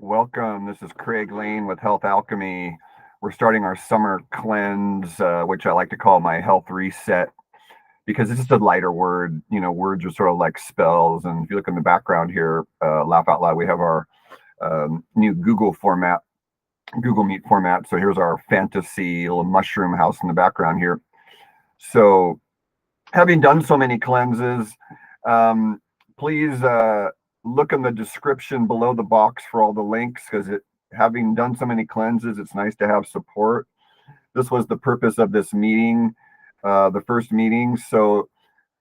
Welcome. This is Craig Lane with Health Alchemy. We're starting our summer cleanse, which I like to call my health reset because it's just a lighter word. You know, words are sort of like spells. And if you look in the background here, laugh out loud, we have our new Google Meet format. So here's our fantasy little mushroom house in the background here. So having done so many cleanses, please look in the description below the box for all the links because having done so many cleanses, it's nice to have support. This was the purpose of this meeting, the first meeting. So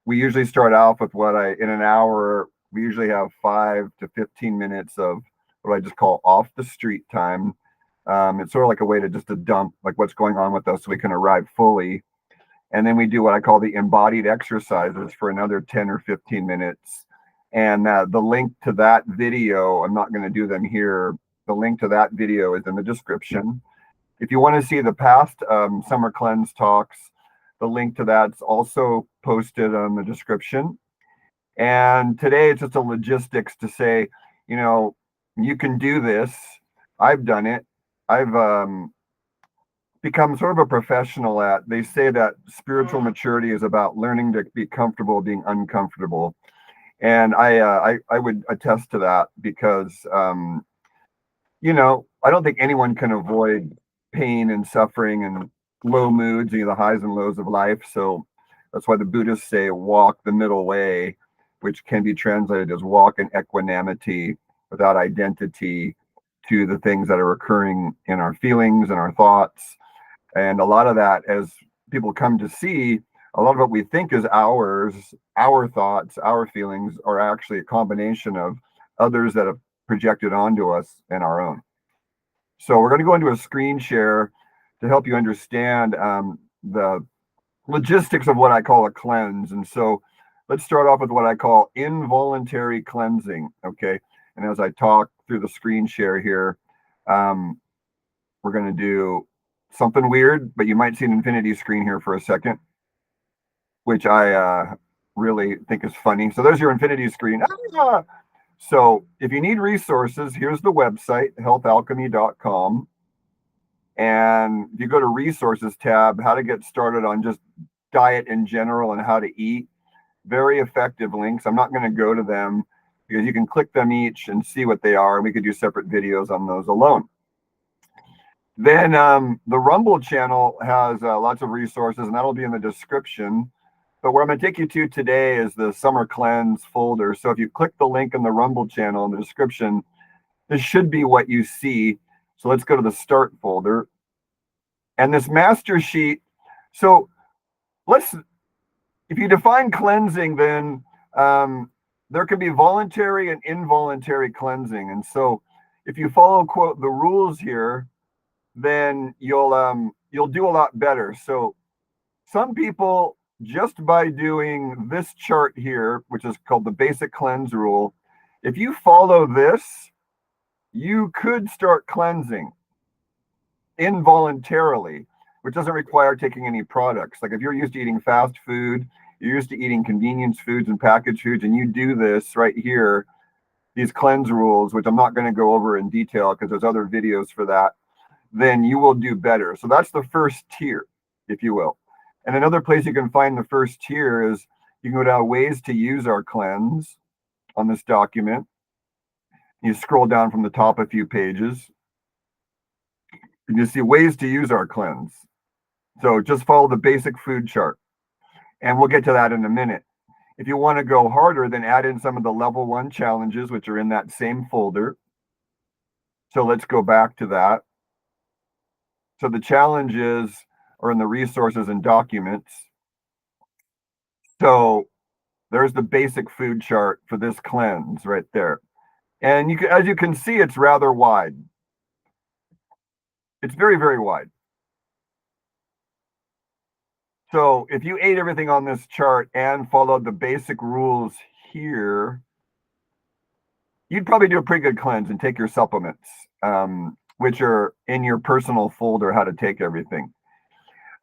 we usually start off with in an hour, we usually have 5 to 15 minutes of what I just call off the street time. It's sort of like a way to dump like what's going on with us so we can arrive fully. And then we do what I call the embodied exercises for another 10 or 15 minutes. And the link to that video, I'm not going to do them here. The link to that video is in the description. If you want to see the past summer cleanse talks, the link to that's also posted on the description. And today it's just a logistics to say, you can do this. I've done it. I've become sort of a professional at. They say that spiritual maturity is about learning to be comfortable being uncomfortable. And I would attest to that because, I don't think anyone can avoid pain and suffering and low moods, the highs and lows of life. So that's why the Buddhists say walk the middle way, which can be translated as walk in equanimity without identity to the things that are occurring in our feelings and our thoughts. And a lot of that, as people come to see, a lot of what we think is ours, our thoughts, our feelings are actually a combination of others that have projected onto us and our own. So we're going to go into a screen share to help you understand the logistics of what I call a cleanse. And so let's start off with what I call involuntary cleansing. Okay. And as I talk through the screen share here, we're going to do something weird, but you might see an infinity screen here for a second, which I really think is funny. So there's your infinity screen. Ah! So if you need resources, here's the website, healthalchemy.com. And if you go to resources tab, how to get started on just diet in general and how to eat, very effective links. I'm not going to go to them because you can click them each and see what they are. And we could do separate videos on those alone. Then the Rumble channel has lots of resources, and that'll be in the description. But where I'm going to take you to today is the Summer Cleanse folder. So if you click the link in the Rumble channel in the description, this should be what you see. So let's go to the Start folder. And this master sheet. So if you define cleansing, then there can be voluntary and involuntary cleansing. And so if you follow, quote, the rules here, then you'll do a lot better. So some people, just by doing this chart here, which is called the basic cleanse rule, if you follow this, you could start cleansing involuntarily, which doesn't require taking any products. Like if you're used to eating fast food, you're used to eating convenience foods and packaged foods, and you do this right here, these cleanse rules, which I'm not going to go over in detail because there's other videos for that, then you will do better. So that's the first tier, if you will. And another place you can find the first tier is you can go down ways to use our cleanse on this document. You scroll down from the top a few pages and you see ways to use our cleanse. So just follow the basic food chart. And we'll get to that in a minute. If you want to go harder, then add in some of the level 1 challenges, which are in that same folder. So let's go back to that. So the challenges are in the resources and documents. So there's the basic food chart for this cleanse right there. And as you can see, it's rather wide. It's very, very wide. So if you ate everything on this chart and followed the basic rules here, you'd probably do a pretty good cleanse and take your supplements, which are in your personal folder, how to take everything.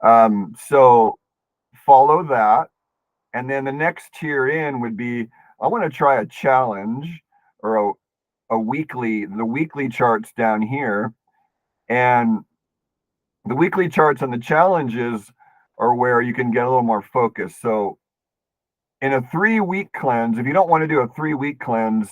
So follow that. And then the next tier in would be, I want to try a challenge or the weekly charts down here, and the weekly charts and the challenges are where you can get a little more focus. So in a 3-week cleanse, if you don't want to do a 3-week cleanse,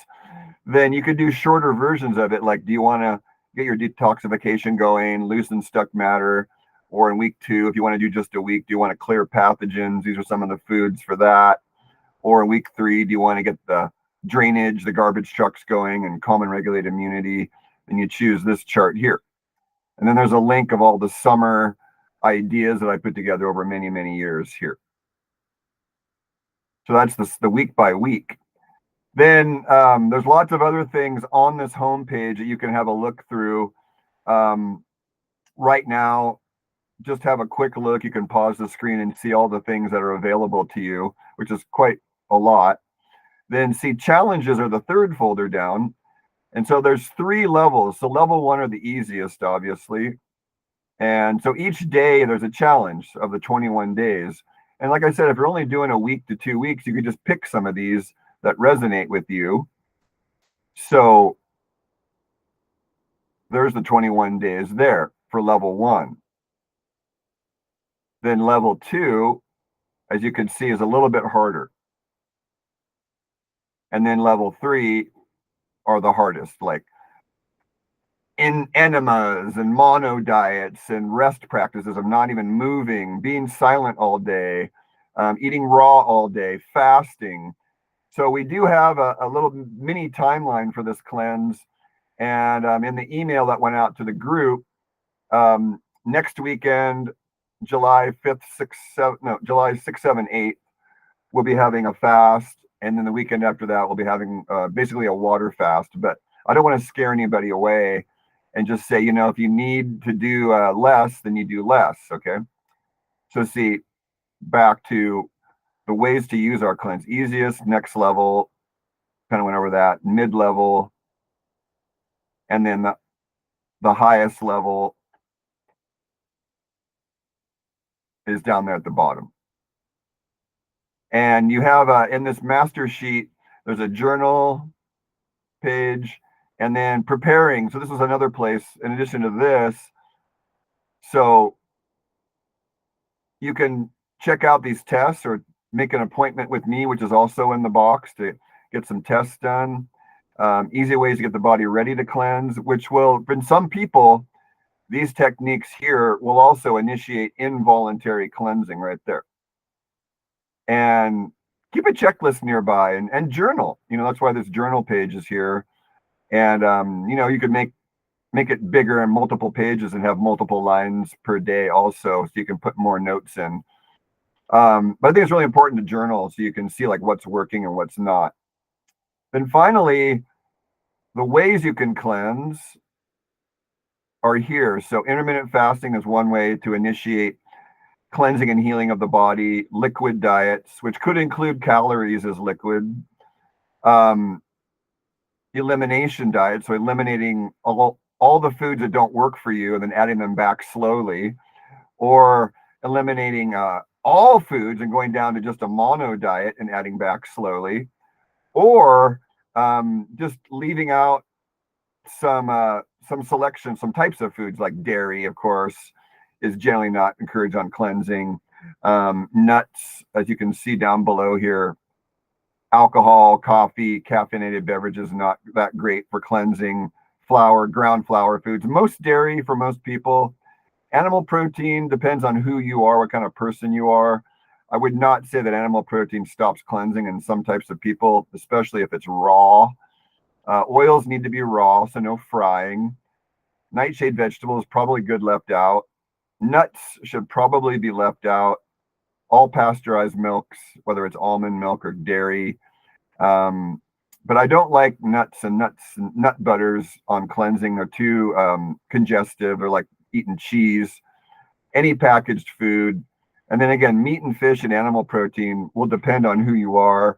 then you could do shorter versions of it. Like, do you want to get your detoxification going, loosen stuck matter? Or in week 2, if you want to do just a week, do you want to clear pathogens? These are some of the foods for that. Or in week 3, do you want to get the drainage, the garbage trucks going, and calm and regulate immunity? Then you choose this chart here. And then there's a link of all the summer ideas that I put together over many, many years here. So that's the week by week. Then there's lots of other things on this homepage that you can have a look through. Right now, just have a quick look. You can pause the screen and see all the things that are available to you, which is quite a lot. Then see challenges are the third folder down. And so there's 3 levels. So level 1 are the easiest, obviously. And so each day there's a challenge of the 21 days. And like I said, if you're only doing a week to 2 weeks, you could just pick some of these that resonate with you. So there's the 21 days there for level 1. Then level 2, as you can see, is a little bit harder. And then level 3 are the hardest, like in enemas and mono diets and rest practices of not even moving, being silent all day, eating raw all day, fasting. So we do have a little mini timeline for this cleanse. And in the email that went out to the group, next weekend, July 5th, 6th, 7th, no, July 6th, 7th, 8th, we'll be having a fast. And then the weekend after that, we'll be having basically a water fast. But I don't want to scare anybody away and just say, if you need to do less, then you do less, okay? So see, back to the ways to use our cleanse. Easiest, next level, kind of went over that, mid-level, and then the highest level is down there at the bottom. And you have in this master sheet, there's a journal page, and then preparing. So this is another place in addition to this. So you can check out these tests or make an appointment with me, which is also in the box, to get some tests done. Easy ways to get the body ready to cleanse, which will, in some people, these techniques here will also initiate involuntary cleansing right there. And keep a checklist nearby and journal. That's why this journal page is here. And you could make it bigger and multiple pages and have multiple lines per day also, so you can put more notes in. But I think it's really important to journal so you can see like what's working and what's not. Then finally, the ways you can cleanse are here. So intermittent fasting is one way to initiate cleansing and healing of the body. Liquid diets, which could include calories as liquid. Elimination diet, so eliminating all the foods that don't work for you and then adding them back slowly, or eliminating all foods and going down to just a mono diet and adding back slowly, or just leaving out some selection, some types of foods like dairy, of course, is generally not encouraged on cleansing. Nuts, as you can see down below here, alcohol, coffee, caffeinated beverages, not that great for cleansing. Flour, ground flour foods, most dairy for most people. Animal protein depends on who you are, what kind of person you are. I would not say that animal protein stops cleansing in some types of people, especially if it's raw. Oils need to be raw, so no frying. Nightshade vegetables, probably good left out. Nuts should probably be left out. All pasteurized milks, whether it's almond milk or dairy. But I don't like nuts and nut butters on cleansing. They're too congestive. They're like eating cheese. Any packaged food. And then again, meat and fish and animal protein will depend on who you are.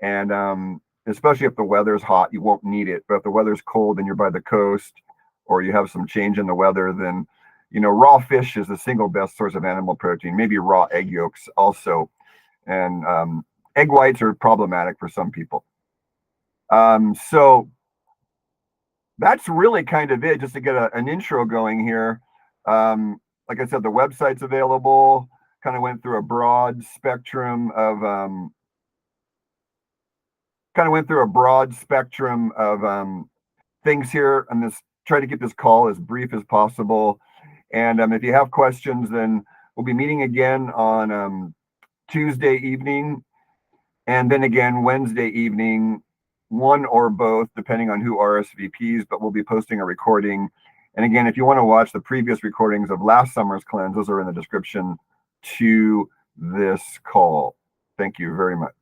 And especially if the weather's hot, you won't need it. But if the weather's cold and you're by the coast or you have some change in the weather, then raw fish is the single best source of animal protein. Maybe raw egg yolks also. And egg whites are problematic for some people. So that's really kind of it, just to get an intro going here. Like I said, the website's available. Kind of went through a broad spectrum of things here, and this try to keep this call as brief as possible. And if you have questions, then we'll be meeting again on Tuesday evening, and then again Wednesday evening, one or both, depending on who RSVPs. But we'll be posting a recording. And again, if you want to watch the previous recordings of last summer's cleanse, those are in the description to this call. Thank you very much.